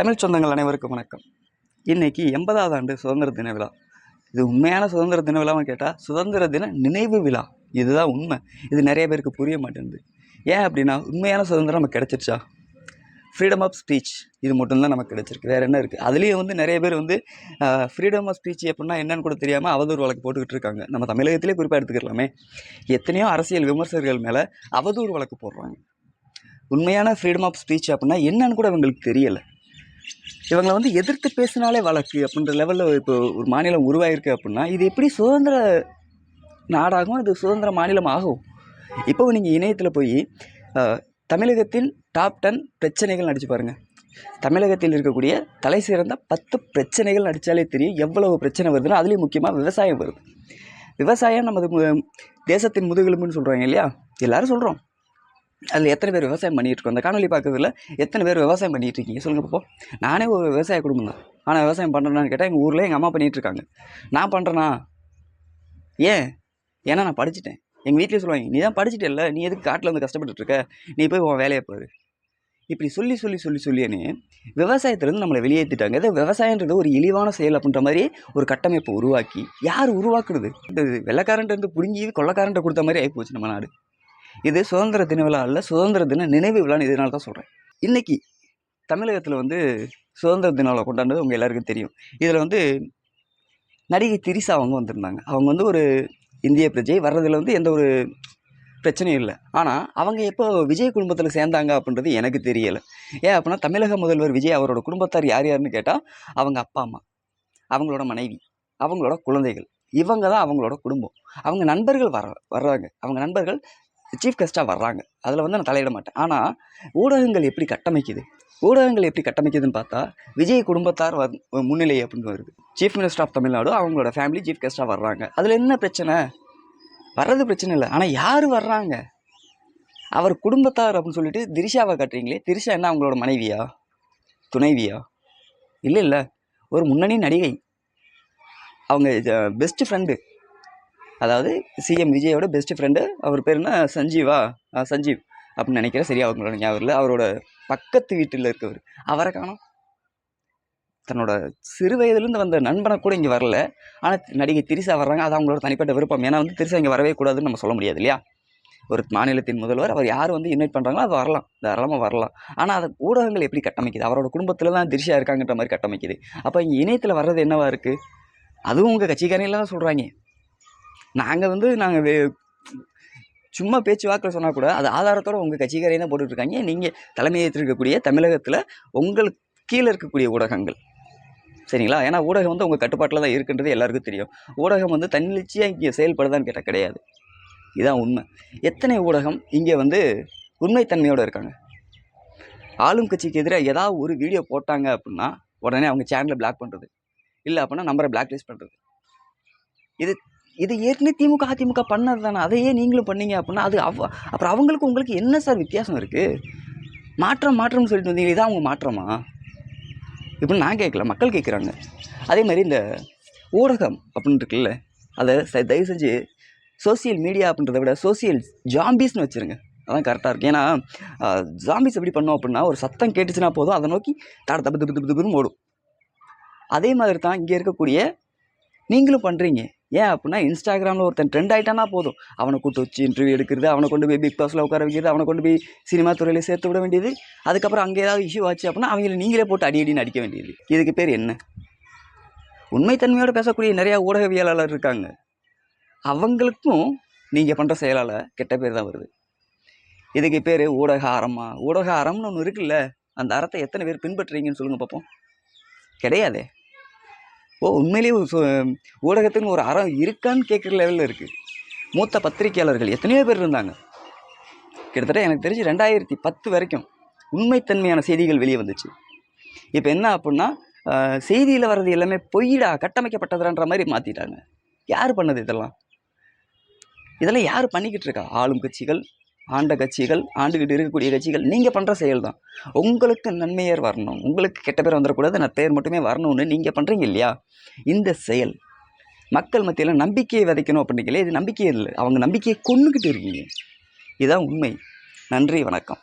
தமிழ் சொந்தங்கள் அனைவருக்கும் வணக்கம். இன்றைக்கி 80வது ஆண்டு சுதந்திர தின விழா. இது உண்மையான சுதந்திர தின விழான்னு கேட்டால் சுதந்திர தின நினைவு விழா. இதுதான் உண்மை. இது நிறைய பேருக்கு புரிய மாட்டேங்குது. ஏன் அப்படின்னா, உண்மையான சுதந்திரம் நமக்கு கிடச்சிருச்சா? ஃப்ரீடம் ஆஃப் ஸ்பீச் இது மட்டும்தான் நமக்கு கிடச்சிருக்கு. வேறு என்ன இருக்குது? அதுலேயும் நிறைய பேர் ஃப்ரீடம் ஆஃப் ஸ்பீச் எப்படின்னா என்னன்னு கூட தெரியாமல் அவதூறு வழக்கு போட்டுக்கிட்டு இருக்காங்க. நம்ம தமிழகத்திலே குறிப்பாக எடுத்துக்கலாமே. எத்தனையோ அரசியல் விமர்சகர்கள் மேலே அவதூறு வழக்கு போடுறாங்க. உண்மையான ஃப்ரீடம் ஆஃப் ஸ்பீச் அப்படின்னா என்னன்னு கூட அவங்களுக்கு தெரியலை. இவங்களை எதிர்த்து பேசினாலே வழக்கு அப்படின்ற லெவலில் இப்போ ஒரு மாநிலம் உருவாயிருக்கு அப்படின்னா இது எப்படி சுதந்திர நாடாகும், இது சுதந்திர மாநிலம் ஆகும்? இப்போ நீங்கள் இணையத்தில் போய் தமிழகத்தின் டாப் 10 பிரச்சனைகள் அடித்து பாருங்கள். தமிழகத்தில் இருக்கக்கூடிய தலை சிறந்த 10 பிரச்சனைகள் அடித்தாலே தெரியும் எவ்வளவு பிரச்சனை வருதுன்னா. அதுலேயும் முக்கியமாக விவசாயம் வருது. விவசாயம் நமது தேசத்தின் முதுகெலும்புன்னு சொல்கிறாங்க இல்லையா? எல்லோரும் சொல்கிறோம். அதில் எத்தனை பேர் விவசாயம் பண்ணிகிட்டு இருக்கோம்? அந்த காணொலி பார்க்கறதுல எத்தனை பேர் விவசாயம் பண்ணிகிட்டு இருக்கீங்க சொல்லுங்கள் பார்ப்போம். நானே ஒரு விவசாய குடும்பம் தான். ஆனால் விவசாயம் பண்ணுறேன்னு கேட்டால் எங்கள் ஊரில் எங்கள் அம்மா பண்ணிகிட்ருக்காங்க. நான் பண்ணுறேன்னா ஏன்னா நான் படிச்சுட்டேன். எங்கள் வீட்டிலே சொல்லுவாங்க, நீ தான் படிச்சுட்டே, நீ எதுக்கு காட்டில் கஷ்டப்பட்டுருக்க, நீ போய் உன் வேலையை பாரு. இப்படி சொல்லியே விவசாயத்துலேருந்து நம்மளை வெளியேற்றிட்டாங்க. இது விவசாயன்றது ஒரு இழிவான செயல் அப்படின்ற மாதிரி ஒரு கட்டமைப்பை உருவாக்கி யார் உருவாக்குறது? வெள்ளைக்காரன்ட்டு பிடுங்கி கொள்ளைக்காரன்ட்ட கொடுத்த மாதிரி ஆகிப்போச்சு நம்ம நாடு. இது சுதந்திர தின விழா இல்லை, சுதந்திர தின நினைவு விழான்னு இதனால தான் சொல்கிறேன். இன்றைக்கி தமிழகத்தில் சுதந்திர தின விழா கொண்டாடுறது உங்கள் எல்லாருக்கும் தெரியும். இதில் நடிகை திரிசா அவங்க வந்திருந்தாங்க. அவங்க ஒரு இந்திய பிரஜை வர்றதில் எந்த ஒரு பிரச்சனையும் இல்லை. ஆனால் அவங்க எப்போ விஜய் குடும்பத்தில் சேர்ந்தாங்க அப்படின்றது எனக்கு தெரியலை. ஏன் அப்படின்னா, தமிழக முதல்வர் விஜய் அவரோட குடும்பத்தார் யாருன்னு கேட்டால் அவங்க அப்பா அம்மா, அவங்களோட மனைவி, அவங்களோட குழந்தைகள், இவங்க தான் அவங்களோட குடும்பம். அவங்க நண்பர்கள் வர்றாங்க. அவங்க நண்பர்கள் சீஃப் கெஸ்ட்டாக வர்றாங்க. அதில் நான் தலையிட மாட்டேன். ஆனால் ஊடகங்கள் எப்படி கட்டமைக்குதுன்னு பார்த்தா விஜய் குடும்பத்தார் முன்னிலை அப்படின்னு வருது. சீஃப் மினிஸ்டர் ஆஃப் தமிழ்நாடு அவங்களோட ஃபேமிலி சீஃப் கெஸ்ட்டாக வர்றாங்க. அதில் என்ன பிரச்சனை? வர்றது பிரச்சனை இல்லை. ஆனால் யார் வர்றாங்க? அவர் குடும்பத்தார் அப்படின்னு சொல்லிட்டு திரிஷாவை காட்டுறீங்களே. திரிஷா என்ன அவங்களோட மனைவியா, துணைவியா? இல்லை, ஒரு முன்னணி நடிகை. அவங்க பெஸ்ட்டு ஃப்ரெண்டு, அதாவது சிஎம் விஜயோட பெஸ்ட் ஃப்ரெண்டு. அவர் பேர் என்ன, சஞ்சீவ் அப்படின்னு நினைக்கிறேன். சரியா அவங்களோட ஞாபகம் இல்லை. அவரோட பக்கத்து வீட்டில் இருக்கவர். அவரை காணோம். தன்னோட சிறு வயதுலேருந்து வந்த நண்பனை கூட இங்கே வரல. ஆனால் நடிகை திரிசா வர்றாங்க. அது அவங்களோட தனிப்பட்ட விருப்பம். ஏன்னா திரிசா இங்கே வரவே கூடாதுன்னு நம்ம சொல்ல முடியாது இல்லையா? ஒரு மாநிலத்தின் முதல்வர், அவர் யார் இன்வைட் பண்ணுறாங்களோ அது வரலாம், தாராளமாக வரலாம். ஆனால் அதை ஊடகங்கள் எப்படி கட்டமைக்குது? அவரோட குடும்பத்தில் தான் திரிஷா இருக்காங்கன்ற மாதிரி கட்டமைக்குது. அப்போ இங்கே இணையத்தில் வர்றது என்னவா இருக்குது? அதுவும் உங்கள் கட்சிக்காரங்களாம் தான் சொல்கிறாங்க. நாங்கள் சும்மா பேச்சு வாக்கில் சொன்னால் கூட அது ஆதாரத்தோடு உங்கள் கட்சிக்காரையும் தான் போட்டுட்ருக்காங்க. நீங்கள் தலைமையேற்றிருக்கக்கூடிய தமிழகத்தில் உங்களுக்கு கீழே இருக்கக்கூடிய ஊடகங்கள், சரிங்களா? ஏன்னா ஊடகம் உங்கள் கட்டுப்பாட்டில் தான் இருக்குன்றது எல்லாருக்கும் தெரியும். ஊடகம் தன்னிச்சையாக இங்கே செயல்படுதான்னு கேட்டால் கிடையாது. இதுதான் உண்மை. எத்தனை ஊடகம் இங்கே உண்மைத்தன்மையோடு இருக்காங்க? ஆளும் கட்சிக்கு எதிராக ஏதாவது ஒரு வீடியோ போட்டாங்க அப்படின்னா உடனே அவங்க சேனலை பிளாக் பண்ணுறது, இல்லை அப்படின்னா நம்பரை பிளாக் லிஸ்ட் பண்ணுறது. இது ஏற்கனவே திமுக அதிமுக பண்ணது தானே. அதையே நீங்களும் பண்ணீங்க அப்படின்னா அது அப்புறம் அவங்களுக்கு உங்களுக்கு என்ன சார் வித்தியாசம் இருக்குது? மாற்றம்னு சொல்லிட்டு வந்தீங்க, இதான் அவங்க மாற்றமா இப்படின்னு நான் கேட்கல, மக்கள் கேட்குறாங்க. அதே மாதிரி இந்த ஊடகம் அப்படின்னு இருக்குல்ல, அதை தயவு செஞ்சு சோசியல் மீடியா அப்படின்றத விட சோசியல் ஜாம்பிஸ்னு வச்சுருங்க. அதான் கரெக்டாக இருக்குது. ஏன்னா ஜாம்பிஸ் எப்படி பண்ணோம் அப்படின்னா, ஒரு சத்தம் கேட்டுச்சுன்னா போதும், அதை நோக்கி தப்பு ஓடும். அதே மாதிரி தான் இங்கே இருக்கக்கூடிய நீங்களும் பண்ணுறீங்க. ஏன் அப்படின்னா, இன்ஸ்டாகிராமில் ஒருத்தன் ட்ரெண்ட் ஆகிட்டானா போதும், அவனை கூட்டு வச்சு இன்டர்வியூ எடுக்கிறது, அவனை கொண்டு போய் பிக் பாஸில் உட்கார வைக்கிறது, அவனை கொண்டு போய் சினிமா துறையில் சேர்த்து விட வேண்டியது. அதுக்கப்புறம் அங்கே ஏதாவது இஷ்யூ ஆச்சு அப்படின்னா அவங்கள நீங்களே போட்டு அடின்னு அடிக்க வேண்டியது. இதுக்கு பேர் என்ன? உண்மைத்தன்மையோடு பேசக்கூடிய நிறையா ஊடகவியலாளர் இருக்காங்க. அவங்களுக்கும் நீங்கள் பண்ணுற செயலால் கெட்ட பேர் தான் வருது. இதுக்கு பேர் ஊடக அறமா? ஊடக அறம்னு ஒன்று இருக்குல்ல, அந்த அறத்தை எத்தனை பேர் பின்பற்றுறீங்கன்னு சொல்லுங்கள் பார்ப்போம். கிடையாதே. உண்மையிலேயே ஊடகத்துக்கு ஒரு அறம் இருக்கான்னு கேட்குற லெவலில் இருக்குது. மூத்த பத்திரிகையாளர்கள் எத்தனையோ பேர் இருந்தாங்க. கிட்டத்தட்ட எனக்கு தெரிஞ்சு 2010 வரைக்கும் உண்மைத்தன்மையான செய்திகள் வெளியே வந்துச்சு. இப்போ என்ன அப்படின்னா, செய்தியில் வர்றது எல்லாமே பொய்டா, கட்டமைக்கப்பட்டதுன்ற மாதிரி மாற்றிட்டாங்க. யார் பண்ணது இதெல்லாம் யார் பண்ணிக்கிட்டு இருக்கா? ஆளும் கட்சிகள், ஆண்ட கட்சிகள், ஆண்டுகிட்டு இருக்கக்கூடிய கட்சிகள். நீங்கள் பண்ணுற செயல் தான். உங்களுக்கு நன்மையர் வரணும், உங்களுக்கு கெட்ட பேர் வந்துடக்கூடாது, நான் பேர் மட்டுமே வரணும்னு நீங்கள் பண்ணுறீங்க இல்லையா? இந்த செயல் மக்கள் மத்தியில் நம்பிக்கையை விதைக்கணும் அப்படின்னீங்களே, இது நம்பிக்கையே இல்லை. அவங்க நம்பிக்கையை கொண்டுக்கிட்டு இருக்கீங்க. இதுதான் உண்மை. நன்றி, வணக்கம்.